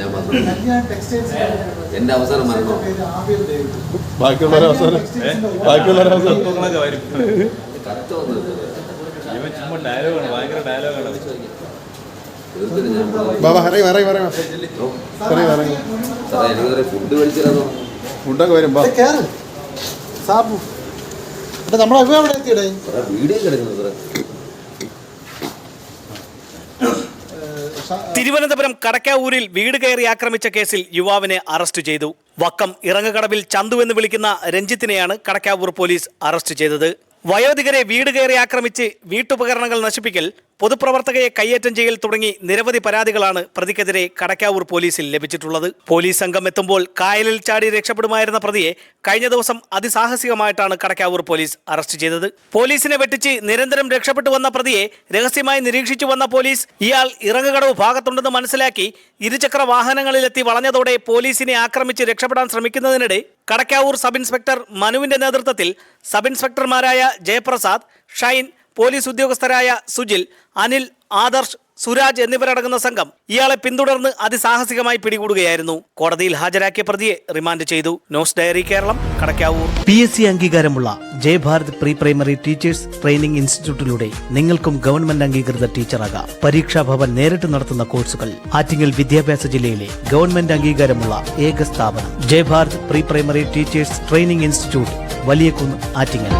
ഞാൻ വന്നു. എന്റെ അവസാനം മരണോ ബാക്കിയുള്ളവരെ അവസാനം കറക്റ്റ് വന്നത് സാറേ എനിക്കൊരു ഫുഡ് മേടിച്ചിരുന്നോ? ഫുഡൊക്കെ വരുമ്പോ നമ്മളെ എവിടെ എത്തിയിടേ വീഡിയോ കിടക്കുന്നത് സാറേ. തിരുവനന്തപുരം കടക്കാവൂരിൽ വീട് കയറി ആക്രമിച്ച കേസിൽ യുവാവിനെ അറസ്റ്റ് ചെയ്തു. വക്കം ഇറങ്ങക്കടവിൽ ചന്തു എന്ന് വിളിക്കുന്ന രഞ്ജിത്തിനെയാണ് കടക്കാവൂർ പോലീസ് അറസ്റ്റ് ചെയ്തത്. വയോധികരെ വീട് കയറി ആക്രമിച്ച് വീട്ടുപകരണങ്ങൾ നശിപ്പിക്കൽ, പൊതുപ്രവർത്തകയെ കയ്യേറ്റം ചെയ്യൽ തുടങ്ങി നിരവധി പരാതികളാണ് പ്രതിക്കെതിരെ കടക്കാവൂർ പോലീസിൽ ലഭിച്ചിട്ടുള്ളത്. പോലീസ് സംഘം എത്തുമ്പോൾ കായലിൽ ചാടി രക്ഷപ്പെടുമായിരുന്ന പ്രതിയെ കഴിഞ്ഞ ദിവസം അതിസാഹസികമായിട്ടാണ് കടക്കാവൂർ പോലീസ് അറസ്റ്റ് ചെയ്തത്. പോലീസിനെ വെട്ടിച്ച് നിരന്തരം രക്ഷപ്പെട്ടു വന്ന പ്രതിയെ രഹസ്യമായി നിരീക്ഷിച്ചു വന്ന പോലീസ് ഇയാൾ ഇറങ്ങുകടവ് ഭാഗത്തുണ്ടെന്ന് മനസ്സിലാക്കി ഇരുചക്ര വാഹനങ്ങളിലെത്തി വളഞ്ഞതോടെ പോലീസിനെ ആക്രമിച്ച് രക്ഷപ്പെടാൻ ശ്രമിക്കുന്നതിനിടെ കടക്കാവൂർ സബ് ഇൻസ്പെക്ടർ മനുവിന്റെ നേതൃത്വത്തിൽ സബ് ഇൻസ്പെക്ടർമാരായ ജയപ്രസാദ്, ഷൈൻ, പോലീസ് ഉദ്യോഗസ്ഥരായ സുജിൽ, അനിൽ, ആദർശ്, സുരാജ് എന്നിവരടങ്ങുന്ന സംഘം ഇയാളെ പിന്തുടർന്ന് അതിസാഹസികമായി പിടികൂടുകയായിരുന്നു. കോടതിയിൽ ഹാജരാക്കിയ പ്രതിയെ റിമാൻഡ് ചെയ്തു. News diary Keralam, Kadakkavoor. PSC അംഗീകാരമുള്ള Jayabharat pre primary teachers training ഇൻസ്റ്റിറ്റ്യൂട്ടിലൂടെ നിങ്ങൾക്കും ഗവൺമെന്റ് അംഗീകൃത ടീച്ചറാകാം. പരീക്ഷാ ഭവൻ നേരിട്ട് നടത്തുന്ന കോഴ്സുകൾ. ആറ്റിങ്ങൽ വിദ്യാഭ്യാസ ജില്ലയിലെ ഗവൺമെന്റ് അംഗീകാരമുള്ള ഏക സ്ഥാപനം Jayabharat pre primary teachers training institute, Valiyakunnu, Attingal.